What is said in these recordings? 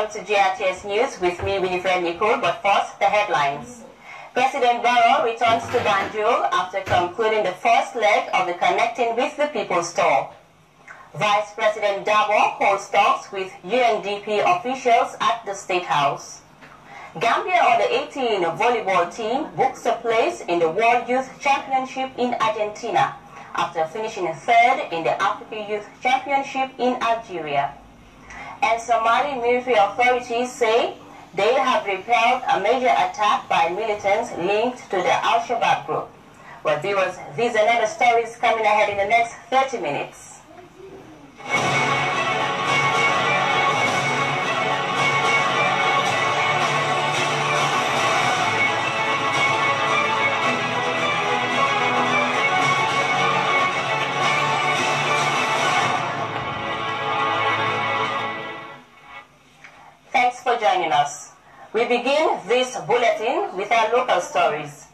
Welcome to Grts News with me, Winifred Nicole, but first, the headlines. President Barrow returns to Banjul after concluding the first leg of the Connecting with the People's tour. Vice President Dabo holds talks with UNDP officials at the State House. Gambia under-18 volleyball team books a place in the World Youth Championship in Argentina after finishing third in the Africa Youth Championship in Algeria. And Somali military authorities say they have repelled a major attack by militants linked to the Al-Shabaab group. Well, viewers, these and other stories coming ahead in the next 30 minutes. Thanks for joining us. We begin this bulletin with our local stories.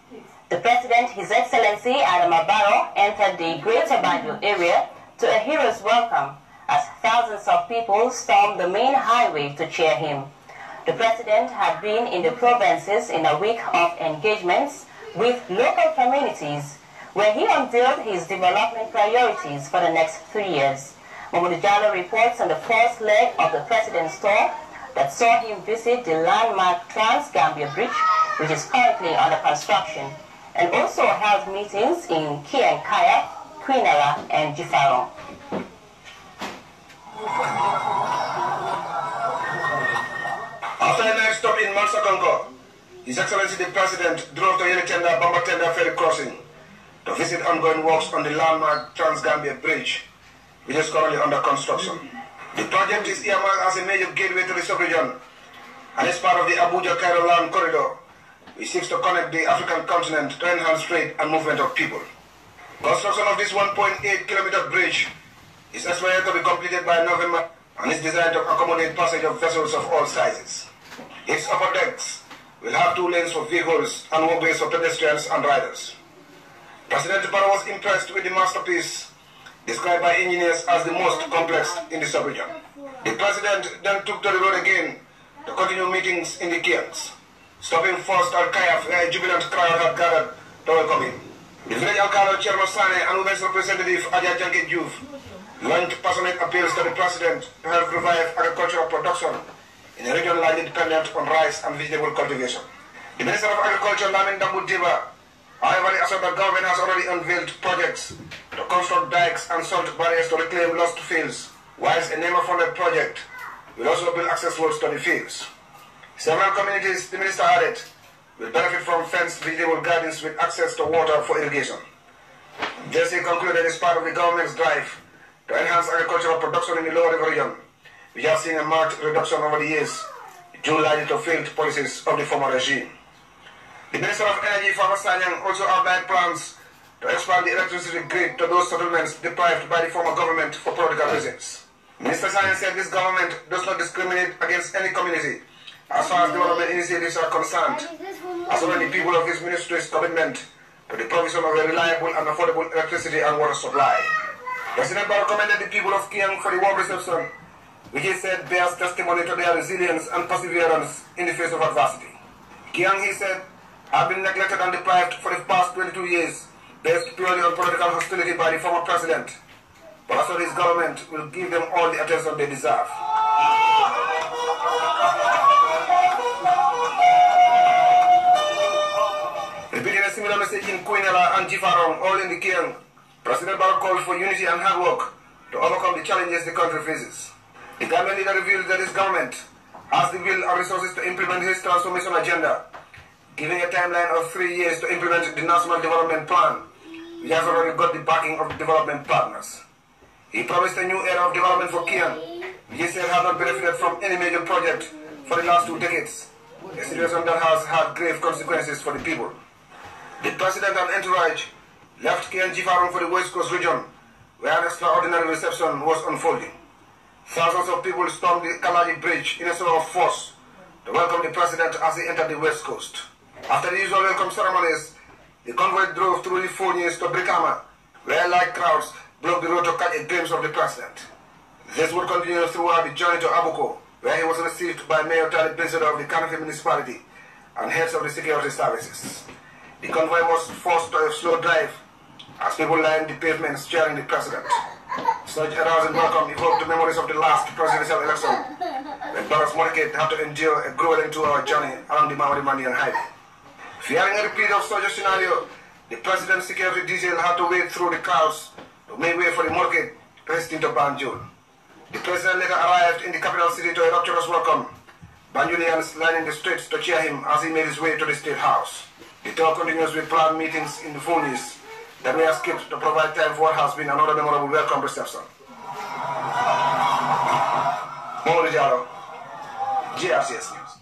The President, His Excellency Adama Barrow, entered the Greater Banjul area to a hero's welcome as thousands of people stormed the main highway to cheer him. The President had been in the provinces in a week of engagements with local communities where he unveiled his development priorities for the next 3 years. Mamadou Jallo reports on the first leg of the President's tour that saw him visit the landmark Trans-Gambia Bridge, which is currently under construction, and also held meetings in Kiankaya, Quinala, and Jifaro. After a night stop in Mansakongo, His Excellency the President drove to Yenitenda Bambatenda Ferry Crossing to visit ongoing works on the landmark Trans-Gambia Bridge, which is currently under construction. The project is earmarked as a major gateway to the sub-region and is part of the Abuja-Cairo land corridor, which seeks to connect the African continent to enhance trade and movement of people. Construction of this 1.8-kilometer bridge is estimated to be completed by November and is designed to accommodate passage of vessels of all sizes. Its upper decks will have 2 lanes for vehicles and walkways for pedestrians and riders. President Barrow was impressed with the masterpiece described by engineers as the most complex in the sub-region. The President then took to the road again to continue meetings in the camps, stopping first at Kayaf where a jubilant crowd had gathered to welcome him. The village alcalde Chairman Sane and women's representative Adja Janke Diouf launched passionate appeals to the President to help revive agricultural production in a region largely dependent on rice and vegetable cultivation. The Minister of Agriculture, Lamin Dambu Diba, however, assured that government has already unveiled projects to construct dikes and salt barriers to reclaim lost fields, whilst a NEMA-funded project will also build access roads to the fields. Several communities, the Minister added, will benefit from fenced vegetable gardens with access to water for irrigation. JC concluded as part of the government's drive to enhance agricultural production in the Lower River region, which has seen a marked reduction over the years, due largely to failed policies of the former regime. The Minister of Energy, Farmer Sanyang, also outlined plans to expand the electricity grid to those settlements deprived by the former government for political reasons. Minister Sanyang said this government does not discriminate against any community as far as development initiatives are concerned, as well as the people of his ministry's commitment to the provision of a reliable and affordable electricity and water supply. President Barrow commended the people of Kiang for the warm reception, which he said bears testimony to their resilience and perseverance in the face of adversity. Kiang, he said, have been neglected and deprived for the past 22 years based purely on political hostility by the former president, but also his government will give them all the attention they deserve. Repeating a similar message in Quinala and Jifarong, all in the Kiang, President Barrow called for unity and hard work to overcome the challenges the country faces. The Gambian leader revealed that his government has the will and resources to implement his transformation agenda, giving a timeline of 3 years to implement the National Development Plan, which has already got the backing of development partners. He promised a new era of development for Kiang, which he said had not benefited from any major project for the last 2 decades, a situation that has had grave consequences for the people. The President and entourage left Kiang Jifarong for the West Coast region, where an extraordinary reception was unfolding. Thousands of people stormed the Kalaji Bridge in a show of force to welcome the President as he entered the West Coast. After the usual welcome ceremonies, the convoy drove through the Phonies to Brikama, where large crowds blocked the road to catch a glimpse of the President. This would continue throughout the journey to Abuko, where he was received by Mayor Talib Benzoda of the Kanofi municipality and heads of the security services. The convoy was forced to a slow drive as people lined the pavements cheering the president. Such a rousing welcome evoked the memories of the last presidential election when Barras Moricate had to endure a grueling 2-hour journey along the Mamadi-Mandian highway. Fearing a repeat of such a scenario, the president's security detail had to wade through the crowds to make way for the Moricate to his into Banjul. The president later arrived in the capital city to a rapturous welcome, Banjulians lining the streets to cheer him as he made his way to the State House. The tour continues with planned meetings in the Funis that were skipped to provide time for what has been another memorable welcome reception. Mamadou Diallo, GRCS News.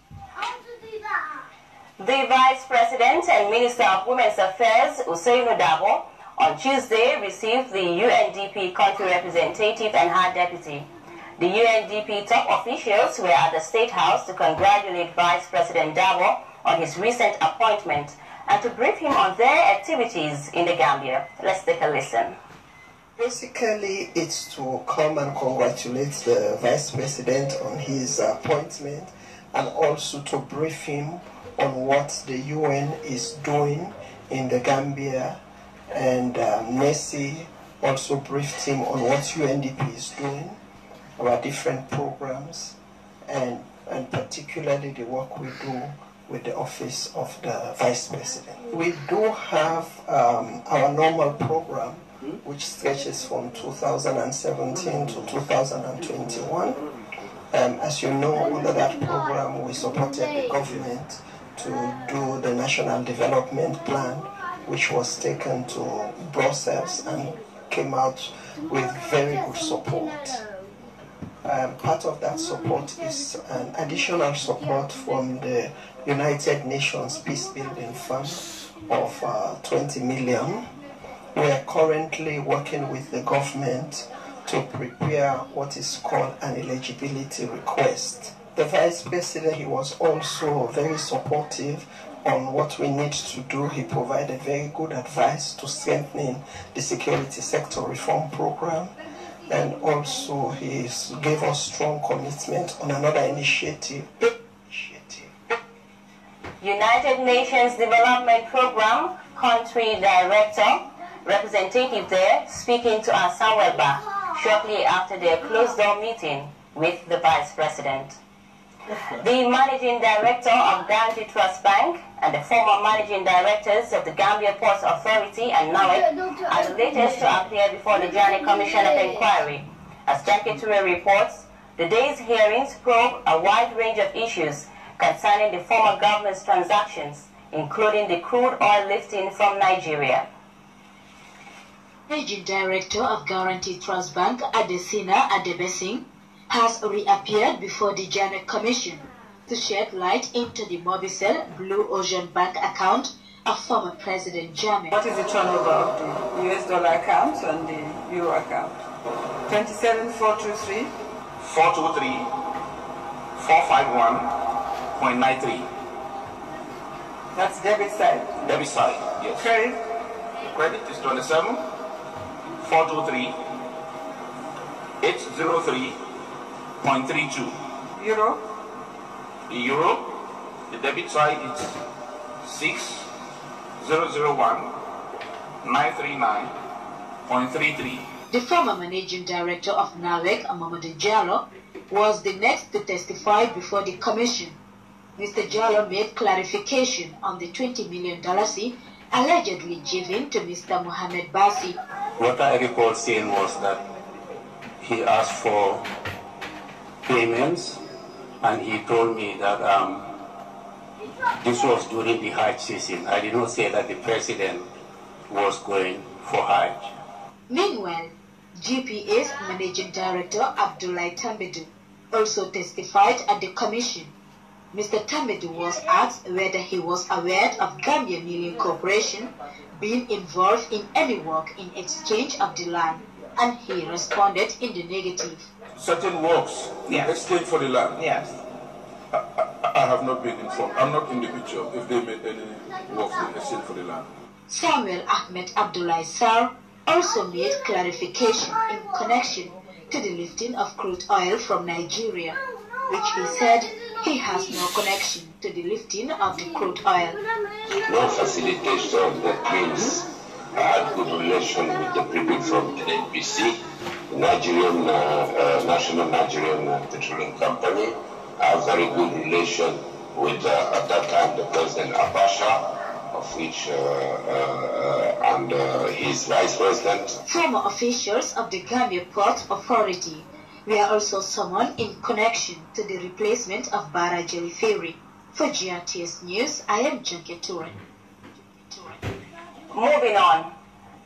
The Vice President and Minister of Women's Affairs, Ousseynou Dabo, on Tuesday received the UNDP country representative and her deputy. The UNDP top officials were at the State House to congratulate Vice President Dabo on his recent appointment and to brief him on their activities in the Gambia. Let's take a listen. Basically, it's to come and congratulate the Vice President on his appointment and also to brief him on what the UN is doing in the Gambia. And Nessie also briefed him on what UNDP is doing, our different programs, and particularly the work we do with the Office of the Vice President. We do have our normal program, which stretches from 2017 to 2021. As you know, under that program, we supported the government to do the National Development Plan, which was taken to Brussels and came out with very good support. Part of that support is an additional support from the United Nations Peacebuilding Fund of 20 million. We are currently working with the government to prepare what is called an eligibility request. The Vice President, he was also very supportive on what we need to do. He provided very good advice to strengthening the security sector reform program, and also he gave us strong commitment on another initiative. United Nations Development Program Country Director, representative there, speaking to our Samuel Ba shortly after their closed-door meeting with the Vice President. The Managing Director of Guaranty Trust Bank and the former Managing Directors of the Gambia Ports Authority and NAWEC are the latest to appear before the Joint Commission of Inquiry. As Janke Toure reports, the day's hearings probe a wide range of issues concerning the former government's transactions, including the crude oil lifting from Nigeria. Managing Director of Guaranty Trust Bank, Adesina Adebesing, has reappeared before the Joint Commission to shed light into the Mobicel Blue Ocean Bank account of former President Jammeh. What is the turnover of the US dollar account and the euro account? 27,423. 423 451.93. That's debit side. Debit side, yes. Credit? Credit is 27 423 803.32. Euro? The euro, the debit side is 6001,939.33. The former Managing Director of NAWEC, Mamadou Diallo, was the next to testify before the Commission. Mr. Diallo made clarification on the $20 million allegedly given to Mr. Mohamed Bassi. What I recall saying was that he asked for payments, and he told me that this was during the Hajj season. I did not say that the president was going for Hajj. Meanwhile, GPA's Managing Director Abdoulaye Tambedou also testified at the Commission. Mr. Tambedou was asked whether he was aware of Gambia Milling Corporation being involved in any work in exchange of the land, and he responded in the negative. Certain works in exchange for the land. Yes. I have not been informed. I'm not in the picture if they made any works in exchange for the land. Samuel Ahmed Abdoulaye Sarr also made clarification in connection to the lifting of crude oil from Nigeria. which he said he has no connection to the lifting of the crude oil. No facilitation, that means I had good relation with the people from the NPC, the Nigerian, National Nigerian Petroleum Company. I have very good relation with, at that time, the President Abacha, of which, and his Vice President. Former officials of the Gambia Port Authority were also summoned in connection to the replacement of Barajeli Ferry. For GRTS News, I am Junke Touren. Moving on,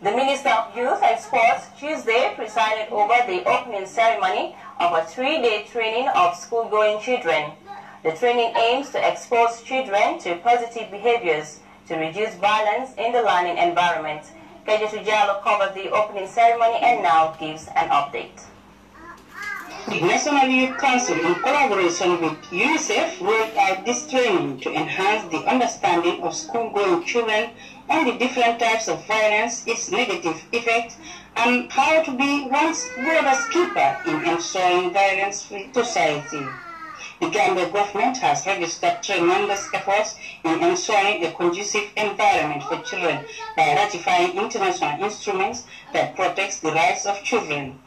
the Minister of Youth and Sports Tuesday presided over the opening ceremony of a 3-day training of school-going children. The training aims to expose children to positive behaviors to reduce violence in the learning environment. Kejetu Jallo covered the opening ceremony and now gives an update. The National Youth Council, in collaboration with UNICEF, rolled out this training to enhance the understanding of school-going children on the different types of violence, its negative effect, and how to be one's brother's keeper in ensuring violence-free society. The Gambia government has registered tremendous efforts in ensuring a conducive environment for children by ratifying international instruments that protect the rights of children.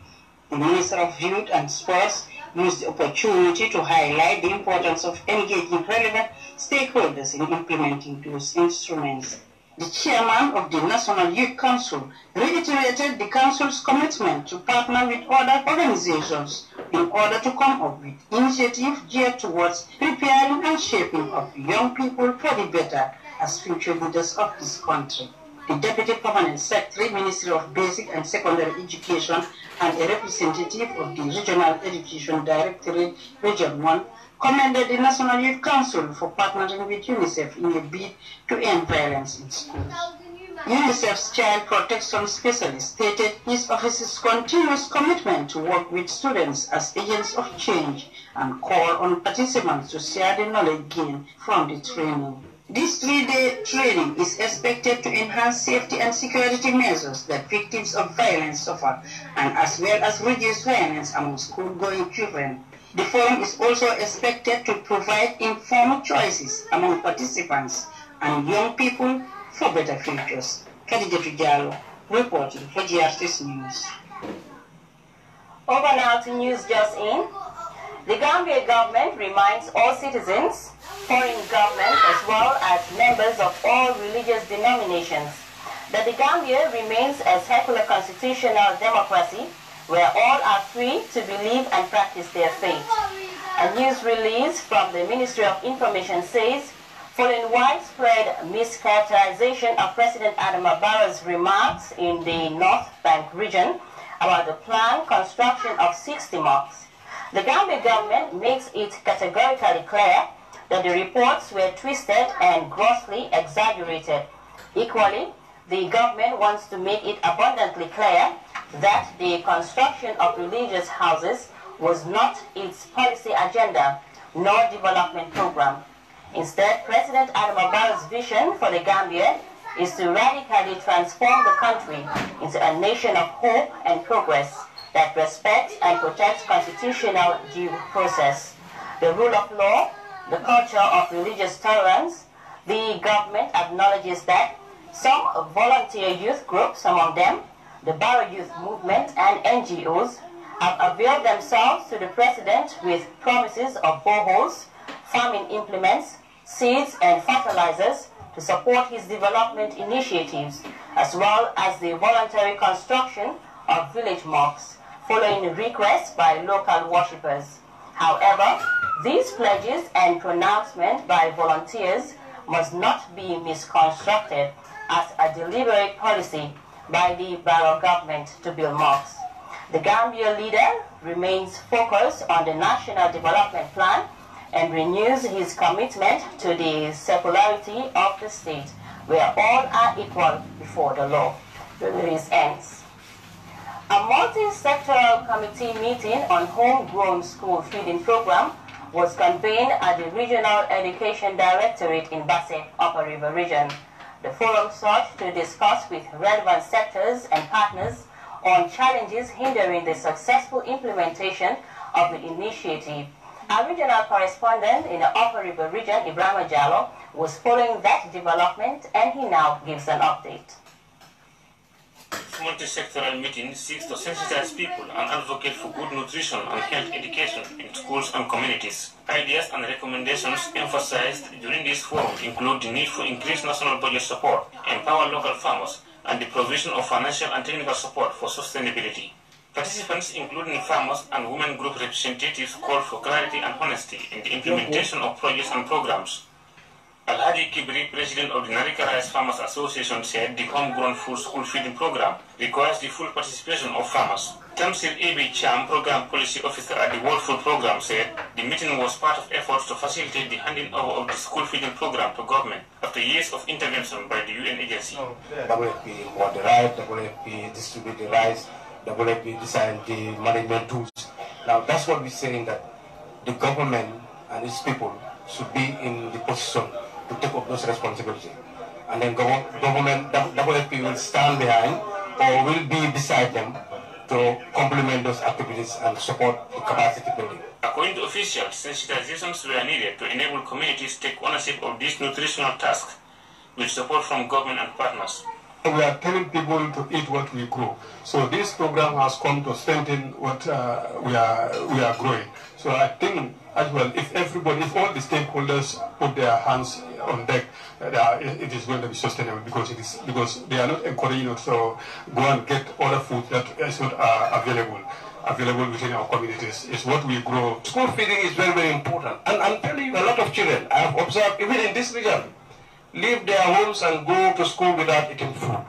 The Minister of Youth and Sports used the opportunity to highlight the importance of engaging relevant stakeholders in implementing those instruments. The chairman of the National Youth Council reiterated the council's commitment to partner with other organizations in order to come up with initiatives geared towards preparing and shaping of young people for the better as future leaders of this country. The Deputy Permanent Secretary, Ministry of Basic and Secondary Education, and a representative of the Regional Education Directorate, Region 1, commended the National Youth Council for partnering with UNICEF in a bid to end violence in schools. UNICEF's child protection specialist stated his office's continuous commitment to work with students as agents of change and called on participants to share the knowledge gained from the training. This 3-day training is expected to enhance safety and security measures that victims of violence suffer, and as well as reduce violence among school-going children. The forum is also expected to provide informed choices among participants and young people for better futures. Kejetu Jallo, reporting for GRTS News. Over now to news just in. The Gambia government reminds all citizens, foreign governments as well as members of all religious denominations that the Gambia remains a secular constitutional democracy where all are free to believe and practice their faith. A news release from the Ministry of Information says, following widespread mischaracterization of President Adama Barrow's remarks in the North Bank region about the planned construction of 60 mosques, the Gambia government makes it categorically clear that the reports were twisted and grossly exaggerated. Equally, the government wants to make it abundantly clear that the construction of religious houses was not its policy agenda nor development program. Instead, President Adama Barrow's vision for the Gambia is to radically transform the country into a nation of hope and progress that respects and protects constitutional due process, the rule of law, the culture of religious tolerance. The government acknowledges that some volunteer youth groups, among them the Barrow Youth Movement and NGOs, have availed themselves to the president with promises of boreholes, farming implements, seeds and fertilizers to support his development initiatives, as well as the voluntary construction of village mosques, following requests by local worshippers. However, these pledges and pronouncements by volunteers must not be misconstrued as a deliberate policy by the Barrow government to build mosques. The Gambia leader remains focused on the National Development Plan and renews his commitment to the secularity of the state, where all are equal before the law. The release ends. A multi-sectoral committee meeting on homegrown school feeding program was convened at the Regional Education Directorate in Basse, Upper River Region. The forum sought to discuss with relevant sectors and partners on challenges hindering the successful implementation of the initiative Our regional correspondent in the Upper River region, Ibrahim Jallo, was following that development, and he now gives an update. Multi-sectoral meeting seeks to sensitize people and advocate for good nutrition and health education in schools and communities. Ideas and recommendations emphasized during this forum include the need for increased national budget support, empower local farmers, and the provision of financial and technical support for sustainability. Participants, including farmers and women group representatives, called for clarity and honesty in the implementation of projects and programs. Alhaji Kibri, president of the Narika Rice Farmers Association, said the homegrown food school feeding program requires the full participation of farmers. Tamsil A.B. Cham, program policy officer at the World Food Program, said the meeting was part of efforts to facilitate the handing over of the school feeding program to government after years of intervention by the UN agency. WFP bought the rice, WFP distribute the rice, WFP designed the management tools. Now that's what we're saying, that the government and its people should be in the position to take up those responsibilities. And then government, WFP will stand behind or will be beside them to complement those activities and support the capacity building. According to officials, sensitizations were needed to enable communities to take ownership of these nutritional tasks with support from government and partners. We are telling people to eat what we grow. So this program has come to strengthen what we are growing. So I think as well, if all the stakeholders put their hands on deck, it is going to be sustainable, because they are not encouraging us to go and get other food that is not available within our communities. It's what we grow. School feeding is very, very important. And I'm telling you, a lot of children I have observed, even in this region, leave their homes and go to school without eating food.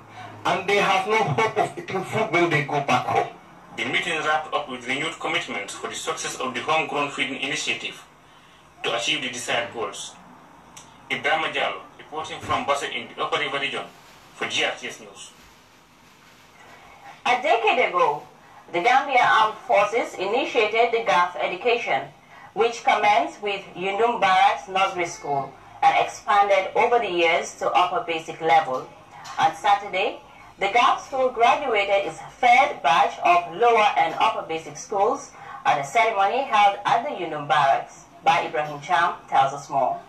And they have no hope of eating food when they go back home. The meeting wrapped up with renewed commitment for the success of the homegrown feeding initiative to achieve the desired goals. Ibrahim Jallo, reporting from Basa in the Upper River region for Grts News. A decade ago, the Gambia Armed Forces initiated the GAF education, which commenced with Yundum Barracks Nursery School and expanded over the years to upper basic level. On Saturday, the GAF school graduated its third batch of lower and upper basic schools at a ceremony held at the Yundum Barracks. By Ibrahim Cham tells us more.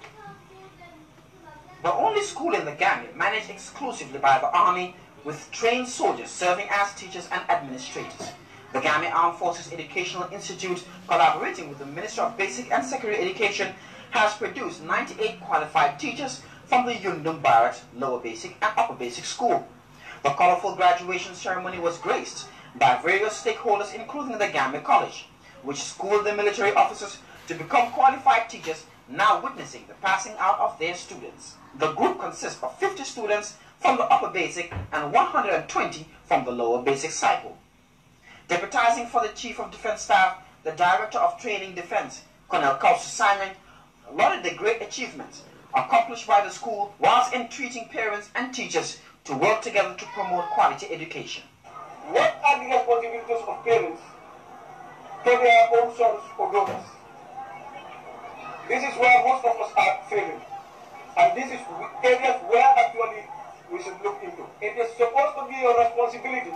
The only school in the Gambia managed exclusively by the Army, with trained soldiers serving as teachers and administrators. The Gambia Armed Forces Educational Institute, collaborating with the Ministry of Basic and Secondary Education, has produced 98 qualified teachers from the Yundum Barracks Lower Basic and Upper Basic School. The colorful graduation ceremony was graced by various stakeholders, including the Gambia College, which schooled the military officers to become qualified teachers, now witnessing the passing out of their students. The group consists of 50 students from the upper basic and 120 from the lower basic cycle. Deputizing for the Chief of Defense Staff, the Director of Training Defense, Colonel Kausu Simon, lauded the great achievements accomplished by the school whilst entreating parents and teachers to work together to promote quality education. What are the responsibilities of parents to their own sons or daughters? This is where most of us are failing. And this is areas where actually we should look into. It is supposed to be your responsibility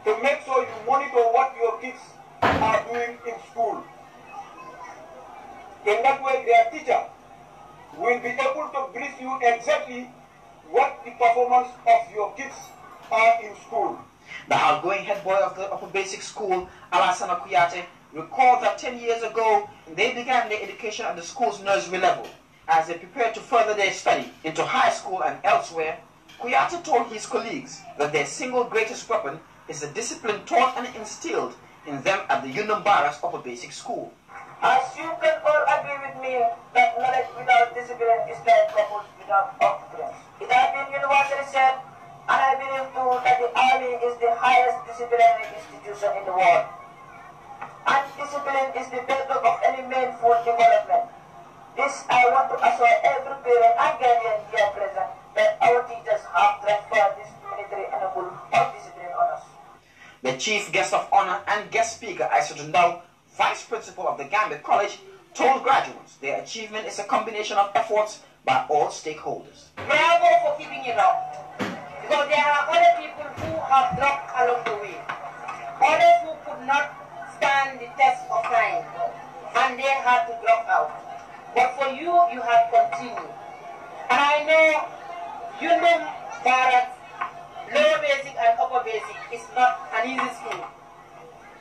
to make sure you monitor what your kids are doing in school. In that way, their teacher will be able to brief you exactly what the performance of your kids are in school. The outgoing head boy of the upper basic school, Alassana Kuyate, recalled that 10 years ago, they began their education at the school's nursery level. As they prepared to further their study into high school and elsewhere, Kuyate told his colleagues that their single greatest weapon is the discipline taught and instilled in them at the Yundum Barracks Upper Basic School. As you can all agree with me that knowledge without discipline is like couples without occupants. It has been universally said, and I believe too, that the army is the highest disciplinary institution in the world. And discipline is the bedrock of any meaningful development. This I want to assure every parent and guardian here present that our teachers have transferred this military enable of discipline on us. The chief guest of honor and guest speaker, Aissatou Ndaw, vice principal of the Gambia College, told graduates their achievement is a combination of efforts by all stakeholders. Bravo for keeping it up, because there are other people who have dropped along the way, others who could not stand the test of time, and they had to drop out. But for you, you have continued. And I know Barracks, lower basic and upper basic is not an easy school.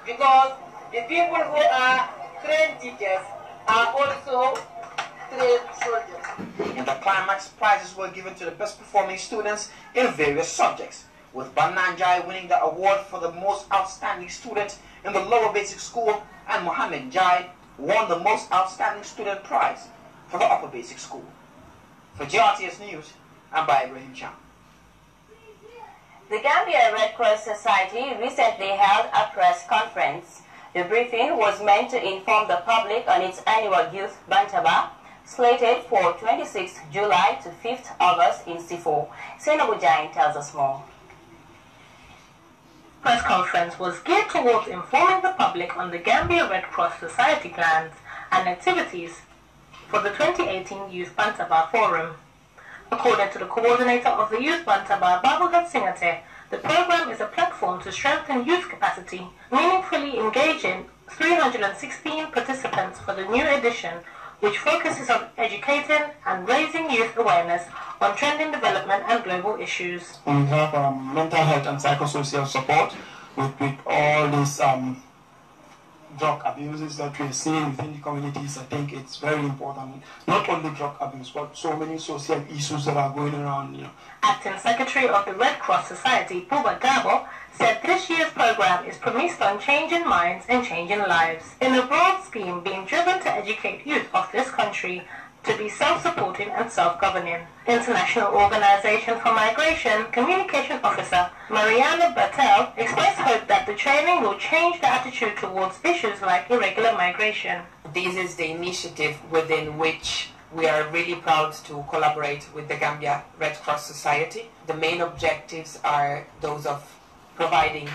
Because the people who are trained teachers are also trained soldiers. In the climax, prizes were given to the best performing students in various subjects, with Bananjai winning the award for the most outstanding student in the lower basic school, and Mohammed Jai won the most outstanding student prize for the upper basic school. For GRTS News, I'm by Ibrahim Cham. The Gambia Red Cross Society recently held a press conference. The briefing was meant to inform the public on its annual youth Bantaba, slated for 26th July to 5th August in Sifo. Senabu Jain tells us more. Press conference was geared towards informing the public on the Gambia Red Cross Society plans and activities for the 2018 Youth Bantaba Forum. According to the coordinator of the Youth Bantaba, Babagat Singate, the program is a platform to strengthen youth capacity, meaningfully engaging 316 participants for the new edition, which focuses on educating and raising youth awareness on trending development and global issues. We have mental health and psychosocial support with all these drug abuses that we're seeing within the communities. I think it's very important. Not only drug abuse, but so many social issues that are going around. Acting Secretary of the Red Cross Society, Puba Dabo, said this year's program is premised on changing minds and changing lives, in a broad scheme being driven to educate youth of this country to be self-supporting and self-governing. International Organization for Migration Communication Officer Mariana Batel expressed hope that the training will change the attitude towards issues like irregular migration. This is the initiative within which we are really proud to collaborate with the Gambia Red Cross Society. The main objectives are those of providing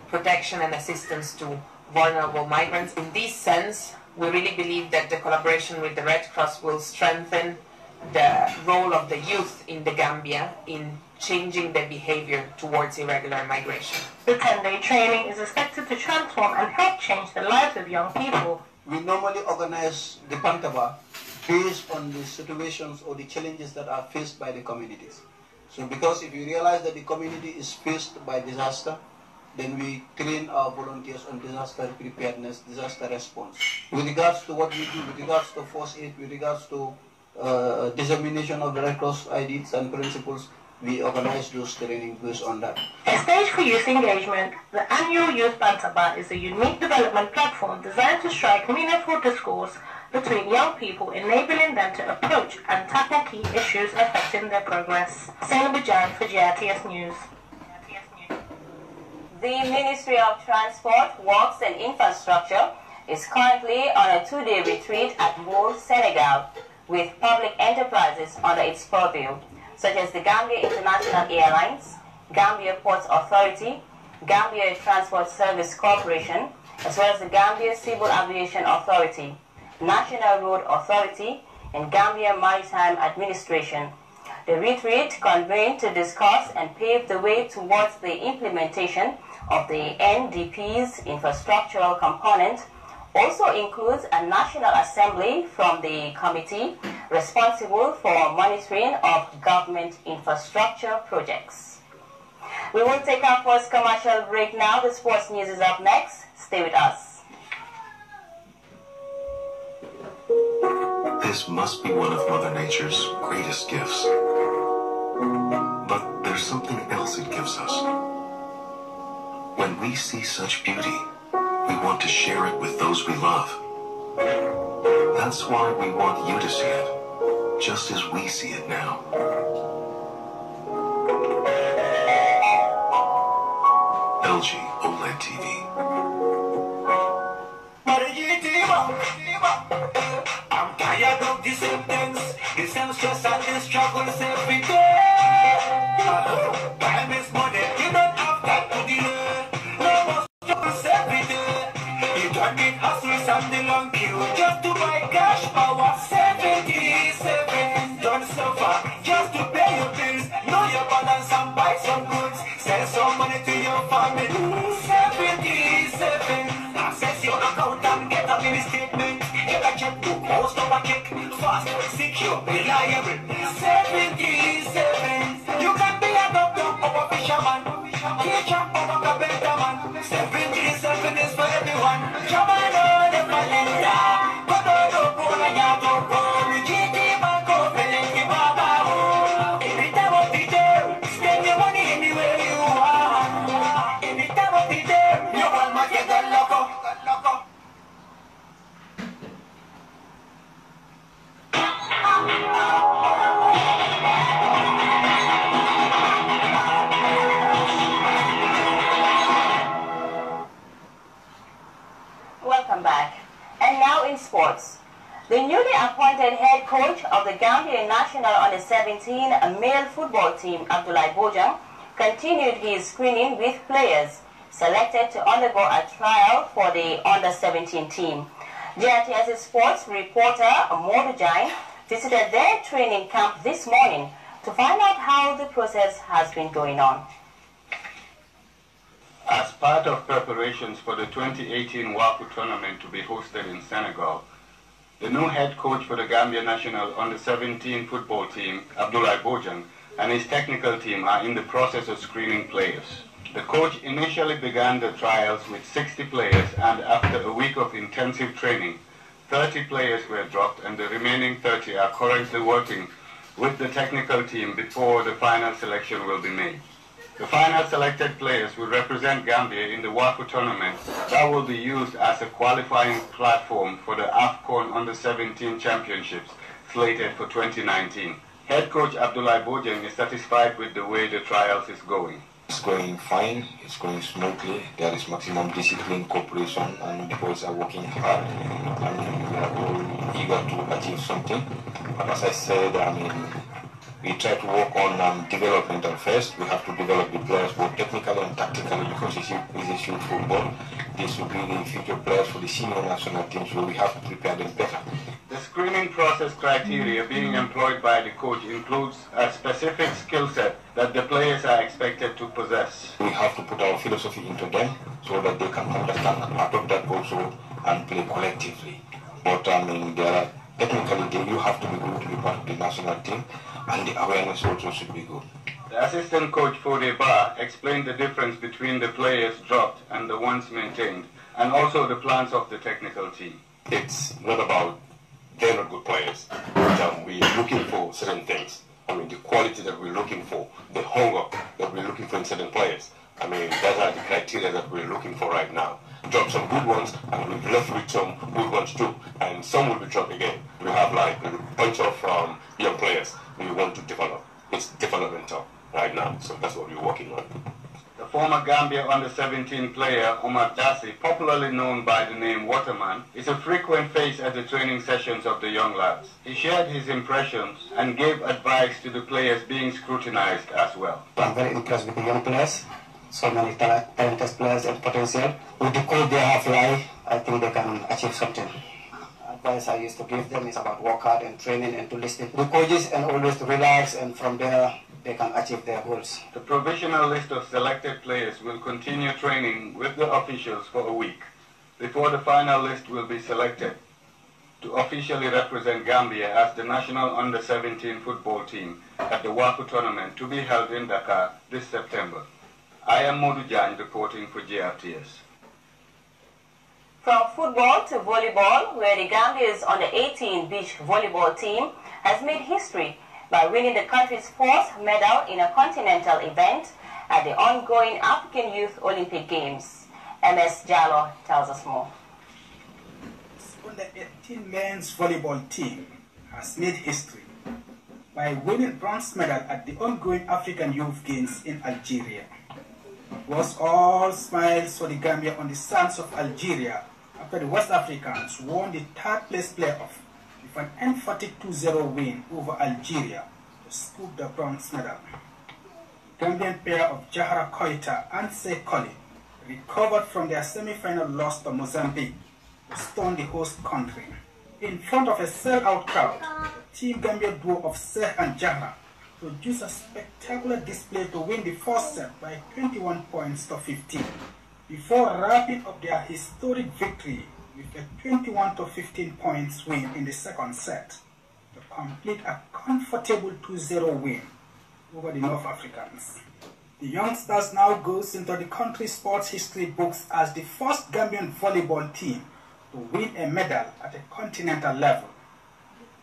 protection and assistance to vulnerable migrants. In this sense, we really believe that the collaboration with the Red Cross will strengthen the role of the youth in the Gambia in changing their behavior towards irregular migration. The 10-day training is expected to transform and help change the lives of young people. We normally organize the Bantaba based on the situations or the challenges that are faced by the communities. So because if you realize that the community is faced by disaster, then we train our volunteers on disaster preparedness, disaster response. With regards to what we do, with regards to first aid, with regards to dissemination of the Red Cross ideas and principles, we organize those training based on that. A stage for youth engagement, the annual Youth Bantaba is a unique development platform designed to strike meaningful discourse between young people, enabling them to approach and tackle key issues affecting their progress. Senabu Jan for GRTS News. The Ministry of Transport, Works and Infrastructure is currently on a 2-day retreat at Mour, Senegal, with public enterprises under its purview, such as the Gambia International Airlines, Gambia Ports Authority, Gambia Transport Service Corporation, as well as the Gambia Civil Aviation Authority, National Road Authority, and Gambia Maritime Administration. The retreat convened to discuss and pave the way towards the implementation of the NDP's infrastructural component. Also includes a National Assembly from the committee responsible for monitoring of government infrastructure projects. We will take our first commercial break now. The sports news is up next. Stay with us. This must be one of Mother Nature's greatest gifts. But there's something else it gives us. When we see such beauty, we want to share it with those we love. That's why we want you to see it, just as we see it now. LG OLED TV. I'm tired of the same things, the same stress and the struggles every day. Time is money, you don't have time to delay. No more struggles every day. You don't need hustles and the long queue just to buy cash power. 77, don't suffer just to pay your bills. Know your balance and buy some goods. Send some money to your family. 77, access your account and get a mini statement. Get a check kick, fast, secure, reliable. 77. You can be a doctor or a fisherman, teacher or a carpenter man. 77 is for everyone. Come on, the Valenta. Kododo, Bola, Yato, Bolu, GT, Banco, Felenki, Baba. Every time of the day, spend your money anywhere you are. Every time of the day, you want to get the loco. Welcome back. And now in sports. The newly appointed head coach of the Gambia National Under-17 male football team, Abdoulaye Bojang, continued his screening with players selected to undergo a trial for the Under-17 team. Grts sports reporter Modu Jain visited their training camp this morning to find out how the process has been going on. As part of preparations for the 2018 WAFU tournament to be hosted in Senegal, the new head coach for the Gambia National Under-17 football team, Abdoulaye Bojang, and his technical team are in the process of screening players. The coach initially began the trials with 60 players, and after a week of intensive training, 30 players were dropped and the remaining 30 are currently working with the technical team before the final selection will be made. The final selected players will represent Gambia in the WAFU tournament that will be used as a qualifying platform for the AFCON Under-17 Championships slated for 2019. Head coach Abdoulaye Bojang is satisfied with the way the trials is going. It's going fine, it's going smoothly, there is maximum discipline, cooperation, and the boys are working hard, and we are all eager to achieve something. And as I said, we try to work on developmental first. We have to develop the players both technically and tactically because it's a youth football. This will be the future players for the senior national team, so we have to prepare them better. The screening process criteria being employed by the coach includes a specific skill set that the players are expected to possess. We have to put our philosophy into them so that they can understand and adopt that also and play collectively. But technically you have to be good to be part of the national team, and the awareness also should be good. The assistant coach for the bar explained the difference between the players dropped and the ones maintained, and also the plans of the technical team. It's not about they're not good players, but we are looking for certain things. The quality that we're looking for, the hunger that we're looking for in certain players. That are the criteria that we're looking for right now. Drop some good ones, and we've left with some good ones too, and some will be dropped again. We have like a bunch of young players we want to develop. It's developmental right now, so that's what we're working on. The former Gambia Under-17 player Omar Dassi, popularly known by the name Waterman, is a frequent face at the training sessions of the young lads. He shared his impressions and gave advice to the players being scrutinized as well. I'm very impressed with the young players. So many talented players and potential. With the coach they have I think they can achieve something. Advice I used to give them is about work hard and training and to listen to the coaches and always to relax, and from there they can achieve their goals. The provisional list of selected players will continue training with the officials for a week before the final list will be selected to officially represent Gambia as the national Under-17 football team at the WAFU tournament to be held in Dakar this September. I am Modu Jain reporting for GRTS. From football to volleyball, where the Gambia's Under-18 beach volleyball team has made history by winning the country's fourth medal in a continental event at the ongoing African Youth Olympic Games. MS Jallo tells us more. Under-18 men's volleyball team has made history by winning bronze medal at the ongoing African Youth Games in Algeria. It was all smiles for the Gambia on the sands of Algeria after the West Africans won the third-place playoff with an emphatic 2-0 win over Algeria to scoop the bronze medal. The Gambian pair of Jahara Koita and Sekoli recovered from their semi-final loss to Mozambique to stun the host country. In front of a sell-out crowd, the Team Gambia duo of Seh and Jahara produced a spectacular display to win the first set by 21 points to 15. Before wrapping up their historic victory with a 21-15 points win in the second set to complete a comfortable 2-0 win over the North Africans. The youngsters now goes into the country's sports history books as the first Gambian volleyball team to win a medal at a continental level.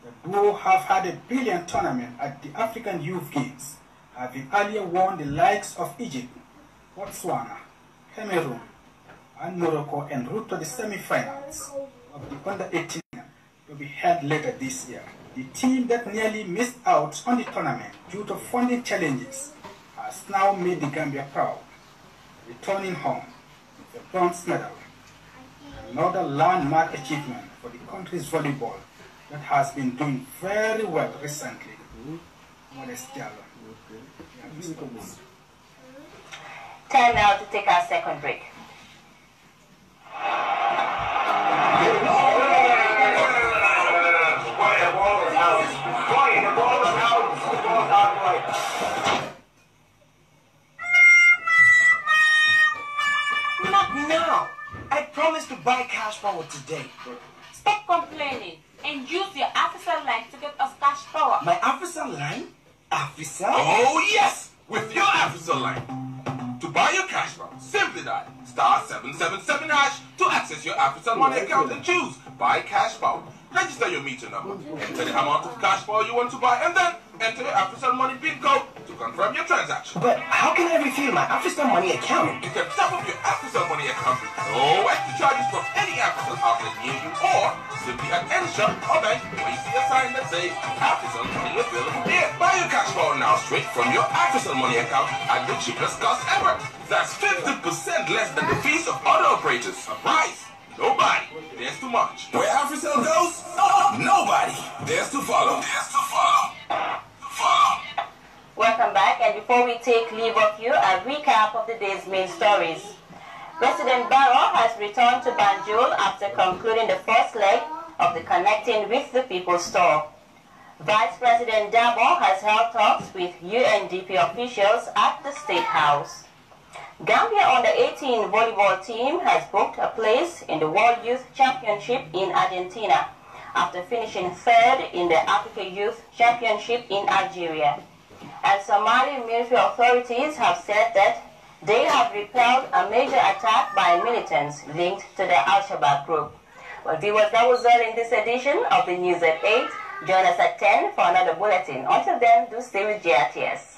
The duo have had a brilliant tournament at the African Youth Games, having earlier won the likes of Egypt, Botswana, Cameroon, and Morocco en route to the semi-finals of the Under-18 to be held later this year. The team that nearly missed out on the tournament due to funding challenges has now made the Gambia proud, returning home with a bronze medal, another landmark achievement for the country's volleyball that has been doing very well recently. Time now to take our second break. Not now. I promised to buy cash power today. Stop complaining and use your Africell line to get us cash power. My Africell line? Africell? Oh yes! With your Africell line. To buy your cash power, simply dial *777# to access your Africell money account and choose Buy Cash Power. Register your meter number, enter the amount of cash power you want to buy, and then enter your Africell money PIN code to confirm your transaction. But how can I refill my Africell money account? You can top up your Africell money account with no extra charges from any Africell outlet near you, or simply at any shop or bank where you see a sign that says Africell money available here. Buy your cash power now straight from your Africell money account at the cheapest cost ever. That's 50% less than the fees of other operators. Surprise! Nobody dares to march. Where Africell goes, nobody dares to follow. Welcome back, and before we take leave of you, a recap of the day's main stories. President Barrow has returned to Banjul after concluding the first leg of the Connecting with the People tour. Vice President Dabo has held talks with UNDP officials at the State House. Gambia Under-18 volleyball team has booked a place in the World Youth Championship in Argentina after finishing third in the Africa Youth Championship in Algeria. And Somali military authorities have said that they have repelled a major attack by militants linked to the Al-Shabaab group. Well, viewers, that was all in this edition of the News at 8. Join us at 10 for another bulletin. Until then, do stay with GRTS.